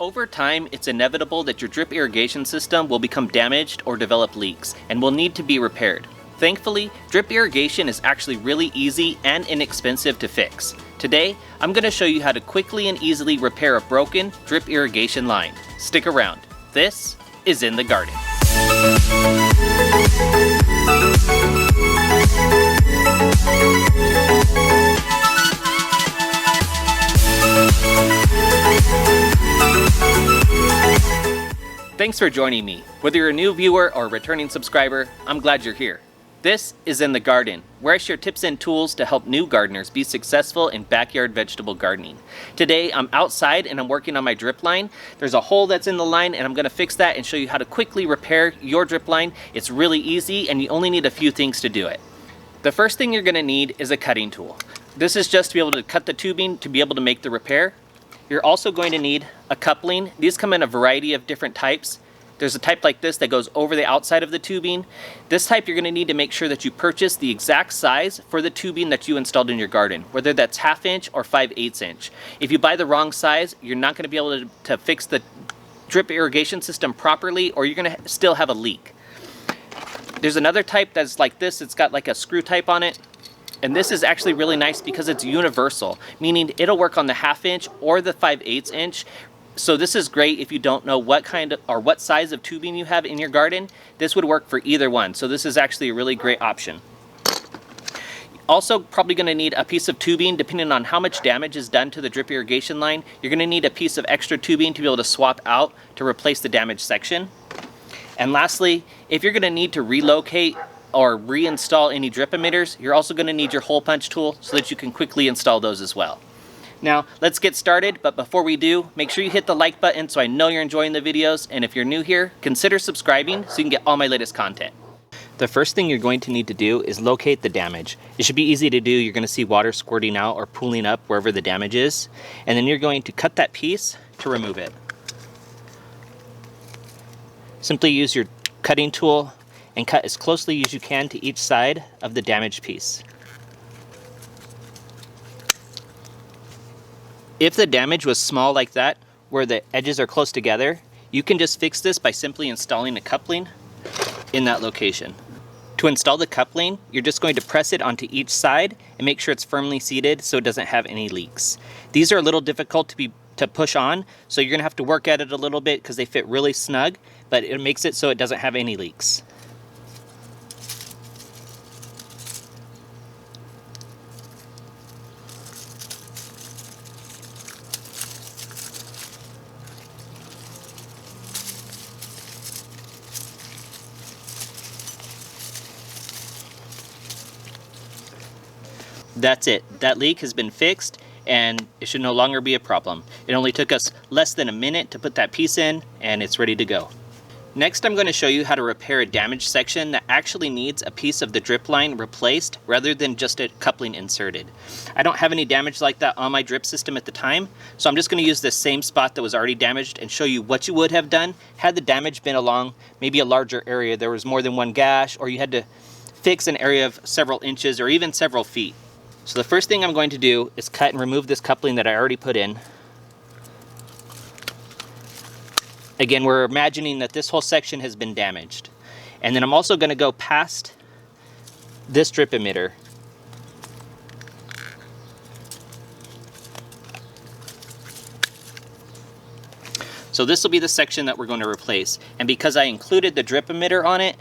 Over time, it's inevitable that your drip irrigation system will become damaged or develop leaks and will need to be repaired. Thankfully, drip irrigation is actually really easy and inexpensive to fix. Today, I'm going to show you how to quickly and easily repair a broken drip irrigation line. Stick around. This is In the Garden. Thanks for joining me. Whether you're a new viewer or a returning subscriber, I'm glad you're here. This is In the Garden, where I share tips and tools to help new gardeners be successful in backyard vegetable gardening. Today, I'm outside and I'm working on my drip line. There's a hole that's in the line and I'm going to fix that and show you how to quickly repair your drip line. It's really easy and you only need a few things to do it. The first thing you're going to need is a cutting tool. This is just to be able to cut the tubing to be able to make the repair. You're also going to need a coupling. These come in a variety of different types. There's a type like this that goes over the outside of the tubing. This type you're going to need to make sure that you purchase the exact size for the tubing that you installed in your garden, whether that's 1/2 inch or 5/8 inch. If you buy the wrong size, you're not going to be able to fix the drip irrigation system properly, or you're going to still have a leak. There's another type that's like this. It's got like a screw type on it. And this is actually really nice because it's universal, meaning it'll work on the 1/2 inch or the 5/8 inch. So this is great if you don't know what kind of or what size of tubing you have in your garden. This would work for either one. So this is actually a really great option. Also, probably going to need a piece of tubing depending on how much damage is done to the drip irrigation line. You're going to need a piece of extra tubing to be able to swap out to replace the damaged section. And lastly, if you're going to need to relocate or reinstall any drip emitters, you're also going to need your hole punch tool so that you can quickly install those as well. Now, let's get started, but before we do, make sure you hit the like button so I know you're enjoying the videos, and if you're new here, consider subscribing so you can get all my latest content. The first thing you're going to need to do is locate the damage. It should be easy to do. You're going to see water squirting out or pooling up wherever the damage is, and then you're going to cut that piece to remove it. Simply use your cutting tool and cut as closely as you can to each side of the damaged piece. If the damage was small like that, where the edges are close together, you can just fix this by simply installing a coupling in that location. To install the coupling, you're just going to press it onto each side and make sure it's firmly seated so it doesn't have any leaks. These are a little difficult to push on, so you're going to have to work at it a little bit because they fit really snug, but it makes it so it doesn't have any leaks. That's it. That leak has been fixed and it should no longer be a problem. It only took us less than a minute to put that piece in and it's ready to go. Next, I'm going to show you how to repair a damaged section that actually needs a piece of the drip line replaced rather than just a coupling inserted. I don't have any damage like that on my drip system at the time, so I'm just going to use this same spot that was already damaged and show you what you would have done had the damage been along maybe a larger area. There was more than one gash, or you had to fix an area of several inches or even several feet. So the first thing I'm going to do is cut and remove this coupling that I already put in. Again, we're imagining that this whole section has been damaged. And then I'm also going to go past this drip emitter. So this will be the section that we're going to replace. And because I included the drip emitter on it,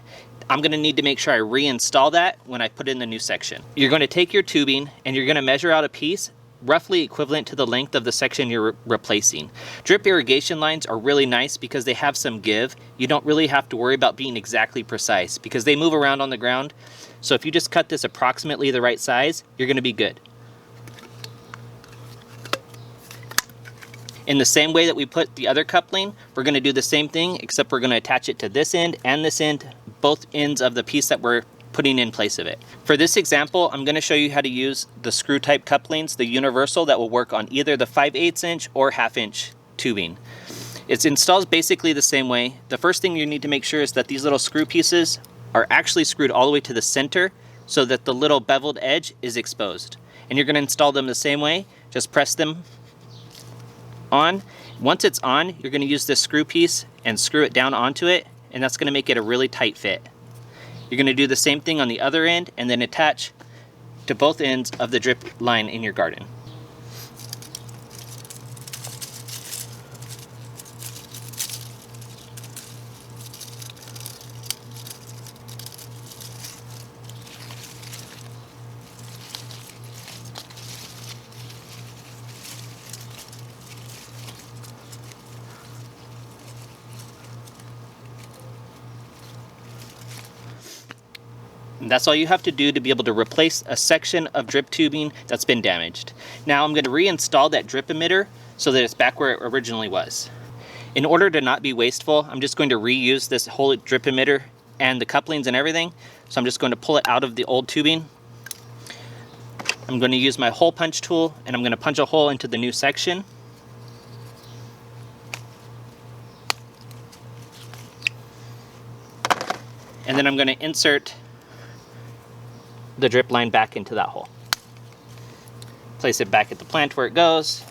I'm going to need to make sure I reinstall that when I put in the new section. You're going to take your tubing and you're going to measure out a piece roughly equivalent to the length of the section you're replacing. Drip irrigation lines are really nice because they have some give. You don't really have to worry about being exactly precise because they move around on the ground. So if you just cut this approximately the right size, you're going to be good. In the same way that we put the other coupling, we're going to do the same thing, except we're going to attach it to this end and this end, both ends of the piece that we're putting in place of it. For this example, I'm going to show you how to use the screw type couplings, the universal, that will work on either the 5/8 inch or 1/2 inch tubing. It's installed basically the same way. The first thing you need to make sure is that these little screw pieces are actually screwed all the way to the center so that the little beveled edge is exposed. And you're going to install them the same way. Just press them on. Once it's on, you're going to use this screw piece and screw it down onto it, and that's going to make it a really tight fit. You're going to do the same thing on the other end and then attach to both ends of the drip line in your garden. And that's all you have to do to be able to replace a section of drip tubing that's been damaged. Now I'm going to reinstall that drip emitter so that it's back where it originally was. In order to not be wasteful, I'm just going to reuse this whole drip emitter and the couplings and everything. So I'm just going to pull it out of the old tubing. I'm going to use my hole punch tool and I'm going to punch a hole into the new section. And then I'm going to insert the drip line back into that hole. Place it back at the plant where it goes,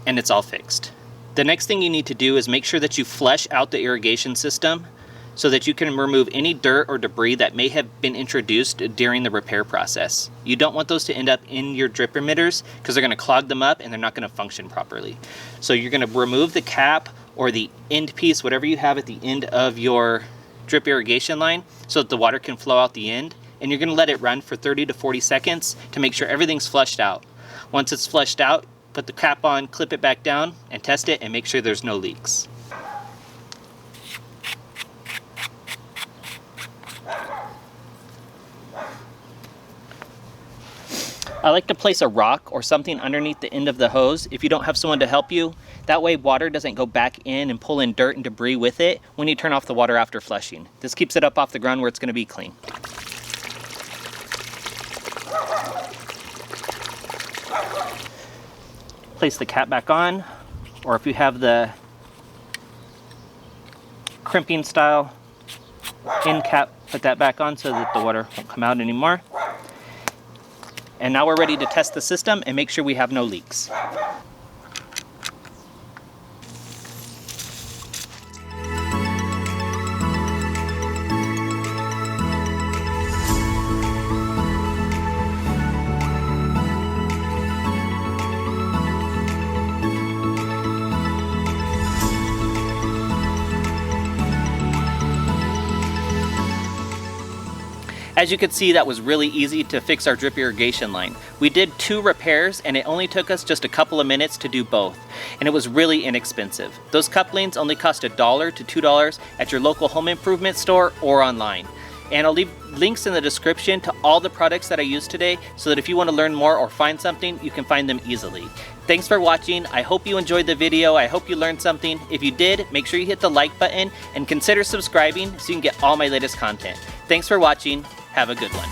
and it's all fixed. The next thing you need to do is make sure that you flush out the irrigation system so that you can remove any dirt or debris that may have been introduced during the repair process. You don't want those to end up in your drip emitters because they're going to clog them up and they're not going to function properly. So you're going to remove the cap or the end piece, whatever you have at the end of your drip irrigation line, so that the water can flow out the end. And you're going to let it run for 30 to 40 seconds to make sure everything's flushed out. Once it's flushed out, put the cap on, clip it back down, and test it and make sure there's no leaks. I like to place a rock or something underneath the end of the hose if you don't have someone to help you. That way water doesn't go back in and pull in dirt and debris with it when you turn off the water after flushing. This keeps it up off the ground where it's going to be clean. Place the cap back on, or if you have the crimping style end cap, put that back on so that the water won't come out anymore. And now we're ready to test the system and make sure we have no leaks. As you can see, that was really easy to fix our drip irrigation line. We did 2 repairs and it only took us just a couple of minutes to do both. And it was really inexpensive. Those couplings only cost $1 to $2 at your local home improvement store or online. And I'll leave links in the description to all the products that I used today so that if you want to learn more or find something, you can find them easily. Thanks for watching. I hope you enjoyed the video. I hope you learned something. If you did, make sure you hit the like button and consider subscribing so you can get all my latest content. Thanks for watching. Have a good one.